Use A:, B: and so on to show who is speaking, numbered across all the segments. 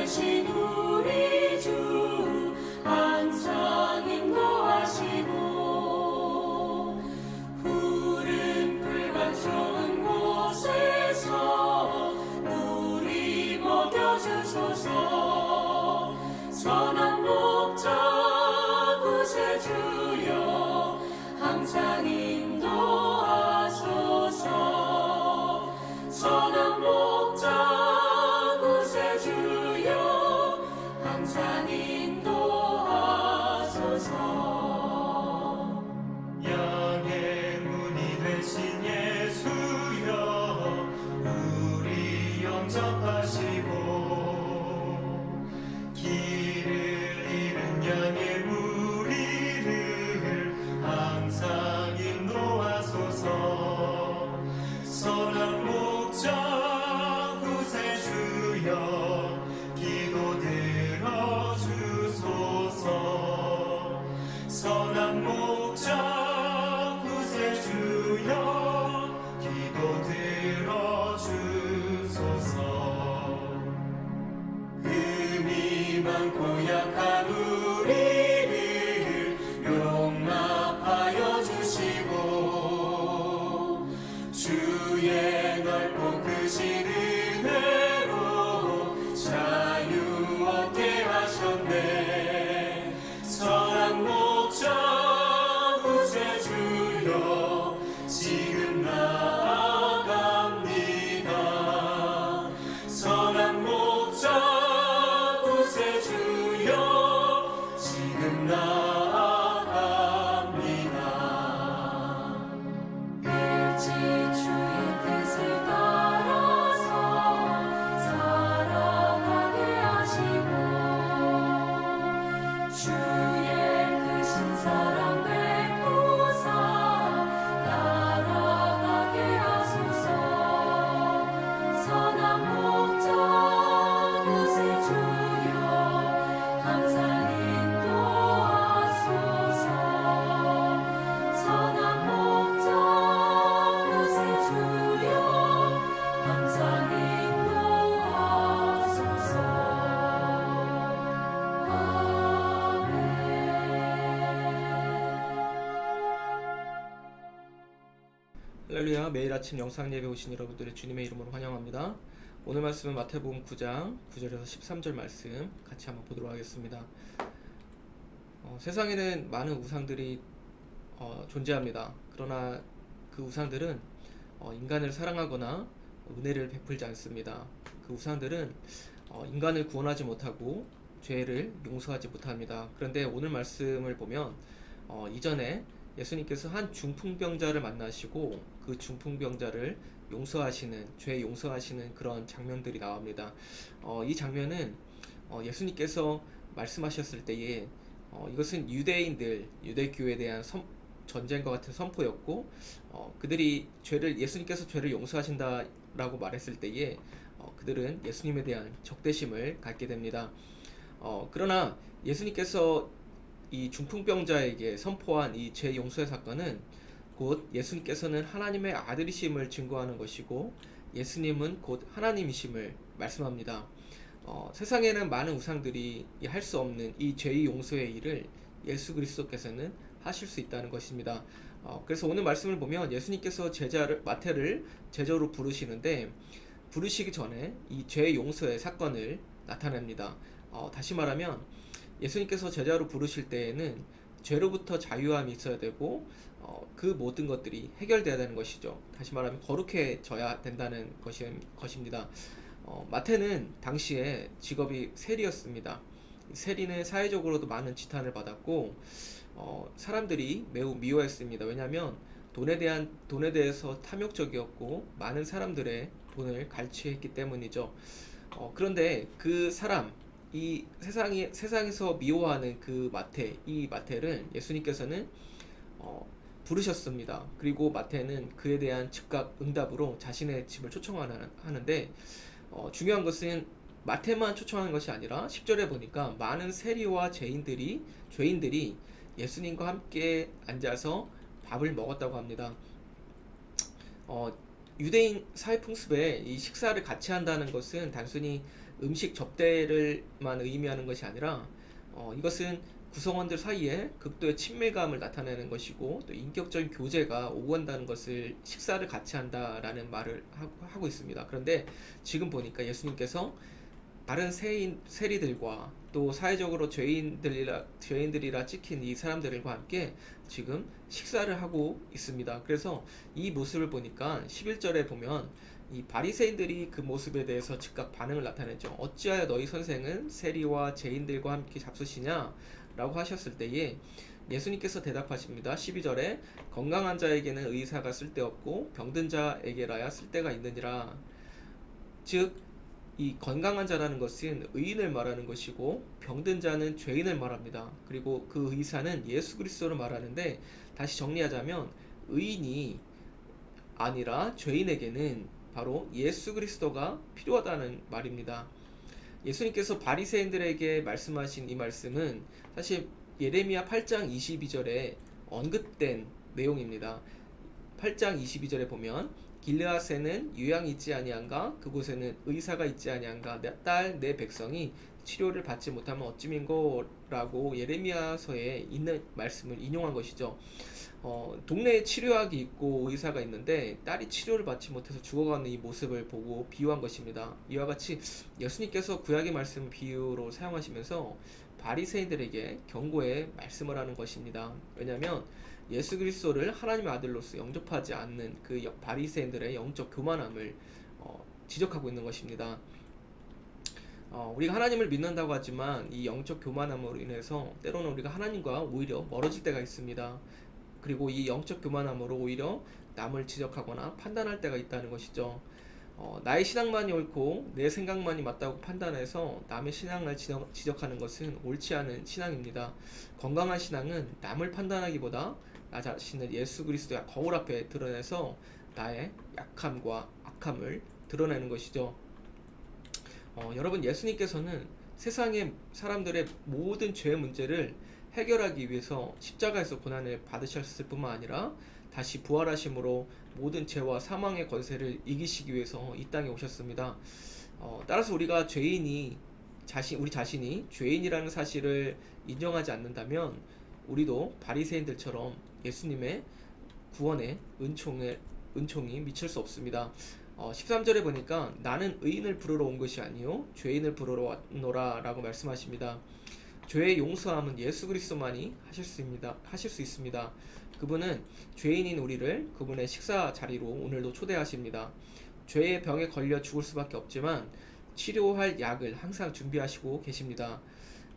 A: 되신 우리 주 항상 인도하시고 푸른 풀과 좋은 곳에서 우리 먹여주소서. 선한 목자 구세주여 항상 인도하소서. 선한 목자 구세주여 항상 인도하소서.
B: 양의 문이 되신 예수여 우리 영접하시고 길을 잃은 양의 무리를 항상 인도하소서. 선한 목자 구세주여 기도 들어주소서. 선한 목자 구세주여 기도 들어주소서.
A: 흠이 많고 약한 우리를 용납하여 주시고 주의 넓고 크신 은혜로 자유 얻게 하셨네. 선한 목자 구세주여 지금 나아갑니다. 선한 목자 구세주여 지금 나아갑니다. 일찍 주의 뜻을 따라서 살아가게 하시고 주의 크신 사랑 베푸사 따라가게 하소서. 선한 목자 구세주여 항상 인도하소서. 선한 목자 구세주여 항상 인도하소서. 아멘.
C: 할렐루야. 매일 아침 영상 예배 오신 여러분들의 주님의 이름으로 환영합니다. 오늘 말씀은 마태복음 9장 9절에서 13절 말씀 같이 한번 보도록 하겠습니다. 세상에는 많은 우상들이 존재합니다. 그러나 그 우상들은 인간을 사랑하거나 은혜를 베풀지 않습니다. 그 우상들은 인간을 구원하지 못하고 죄를 용서하지 못합니다. 그런데 오늘 말씀을 보면 이전에 예수님께서 한 중풍병자를 만나시고 그 중풍병자를 용서하시는, 죄 용서하시는 그런 장면들이 나옵니다. 이 장면은 예수님께서 말씀하셨을 때에 이것은 유대인들, 유대교에 대한 전쟁과 같은 선포였고 그들이 예수님께서 죄를 용서하신다라고 말했을 때에 그들은 예수님에 대한 적대심을 갖게 됩니다. 그러나 예수님께서 이 중풍병자에게 선포한 이 죄 용서의 사건은 곧 예수님께서는 하나님의 아들이심을 증거하는 것이고 예수님은 곧 하나님이심을 말씀합니다. 세상에는 많은 우상들이 할 수 없는 이 죄의 용서의 일을 예수 그리스도께서는 하실 수 있다는 것입니다. 그래서 오늘 말씀을 보면 예수님께서 마태를 제자로 부르시는데 부르시기 전에 이 죄 용서의 사건을 나타냅니다. 다시 말하면 예수님께서 제자로 부르실 때에는 죄로부터 자유함이 있어야 되고 그 모든 것들이 해결되어야 되는 것이죠. 다시 말하면 거룩해져야 된다는 것입니다. 마태는 당시에 직업이 세리였습니다. 세리는 사회적으로도 많은 지탄을 받았고 사람들이 매우 미워했습니다. 왜냐하면 돈에 대해서 탐욕적이었고 많은 사람들의 돈을 갈취했기 때문이죠. 그런데 그 사람, 이 세상에서 미워하는 이 마태를 예수님께서는 부르셨습니다. 그리고 마태는 그에 대한 즉각 응답으로 자신의 집을 초청하는데 중요한 것은 마태만 초청하는 것이 아니라 10절에 보니까 많은 세리와 죄인들이 예수님과 함께 앉아서 밥을 먹었다고 합니다. 유대인 사회 풍습에 이 식사를 같이 한다는 것은 단순히 음식 접대를만 의미하는 것이 아니라 이것은 구성원들 사이에 극도의 친밀감을 나타내는 것이고 또 인격적인 교제가 오간다는 것을 식사를 같이 한다라는 말을 하고 있습니다. 그런데 지금 보니까 예수님께서 다른 세리들과 또 사회적으로 죄인들이라 찍힌 이 사람들과 함께 지금 식사를 하고 있습니다. 그래서 이 모습을 보니까 11절에 보면 이 바리새인들이 그 모습에 대해서 즉각 반응을 나타냈죠. 어찌하여 너희 선생은 세리와 죄인들과 함께 잡수시냐? 라고 하셨을 때에 예수님께서 대답하십니다. 12절에 건강한 자에게는 의사가 쓸데없고 병든 자에게라야 쓸데가 있느니라. 즉 이 건강한 자라는 것은 의인을 말하는 것이고 병든 자는 죄인을 말합니다. 그리고 그 의사는 예수 그리스도를 말하는데, 다시 정리하자면 의인이 아니라 죄인에게는 바로 예수 그리스도가 필요하다는 말입니다. 예수님께서 바리새인들에게 말씀하신 이 말씀은 사실 예레미야 8장 22절에 언급된 내용입니다. 8장 22절에 보면 길르앗에는 유양이 있지 아니한가? 그곳에는 의사가 있지 아니한가? 내 딸 내 백성이 치료를 받지 못하면 어찌민고라고 예레미야서에 있는 말씀을 인용한 것이죠. 동네에 치료학이 있고 의사가 있는데 딸이 치료를 받지 못해서 죽어가는 이 모습을 보고 비유한 것입니다. 이와 같이 예수님께서 구약의 말씀을 비유로 사용하시면서 바리새인들에게 경고의 말씀을 하는 것입니다. 왜냐하면 예수 그리스도를 하나님의 아들로서 영접하지 않는 그 바리새인들의 영적 교만함을 지적하고 있는 것입니다. 우리가 하나님을 믿는다고 하지만 이 영적 교만함으로 인해서 때로는 우리가 하나님과 오히려 멀어질 때가 있습니다. 그리고 이 영적 교만함으로 오히려 남을 지적하거나 판단할 때가 있다는 것이죠. 나의 신앙만이 옳고 내 생각만이 맞다고 판단해서 남의 신앙을 지적하는 것은 옳지 않은 신앙입니다. 건강한 신앙은 남을 판단하기보다 나 자신을 예수 그리스도의 거울 앞에 드러내서 나의 약함과 악함을 드러내는 것이죠. 여러분, 예수님께서는 세상의 사람들의 모든 죄의 문제를 해결하기 위해서 십자가에서 고난을 받으셨을 뿐만 아니라 다시 부활하심으로 모든 죄와 사망의 권세를 이기시기 위해서 이 땅에 오셨습니다. 따라서 우리가 우리 자신이 죄인이라는 사실을 인정하지 않는다면 우리도 바리새인들처럼 예수님의 구원의 은총이 미칠 수 없습니다. 13절에 보니까 나는 의인을 부르러 온 것이 아니요 죄인을 부르러 왔노라 라고 말씀하십니다. 죄의 용서함은 예수 그리스도만이 하실 수 있습니다. 그분은 죄인인 우리를 그분의 식사 자리로 오늘도 초대하십니다. 죄의 병에 걸려 죽을 수밖에 없지만 치료할 약을 항상 준비하시고 계십니다.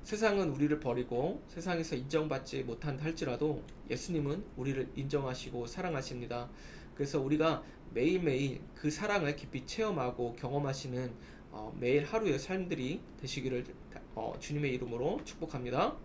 C: 세상은 우리를 버리고 세상에서 인정받지 못한다 할지라도 예수님은 우리를 인정하시고 사랑하십니다. 그래서 우리가 매일매일 그 사랑을 깊이 체험하고 경험하시는 매일 하루의 삶들이 되시기를 주님의 이름으로 축복합니다.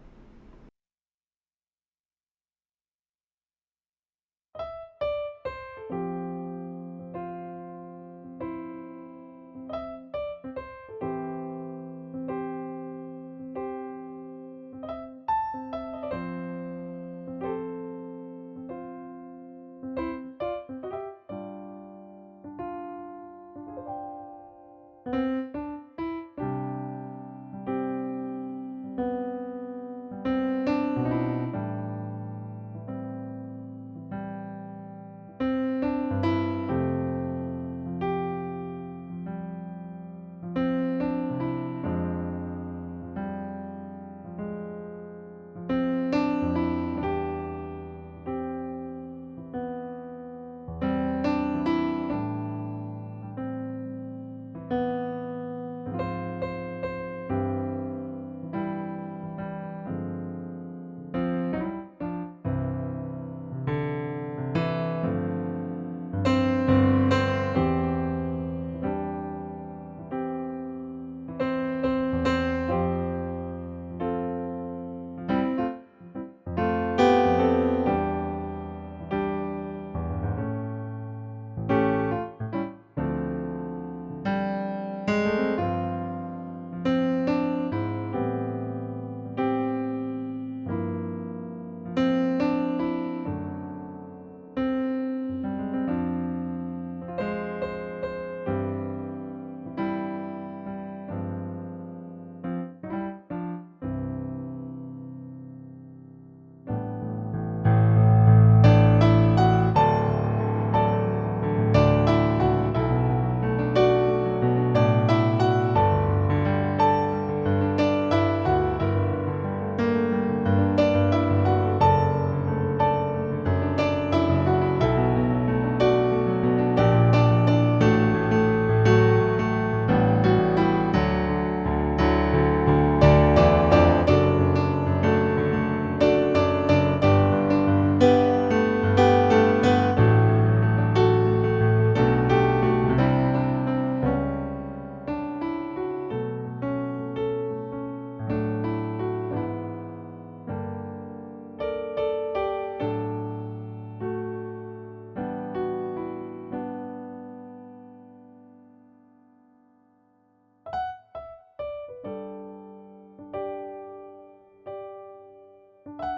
C: 감사합니다.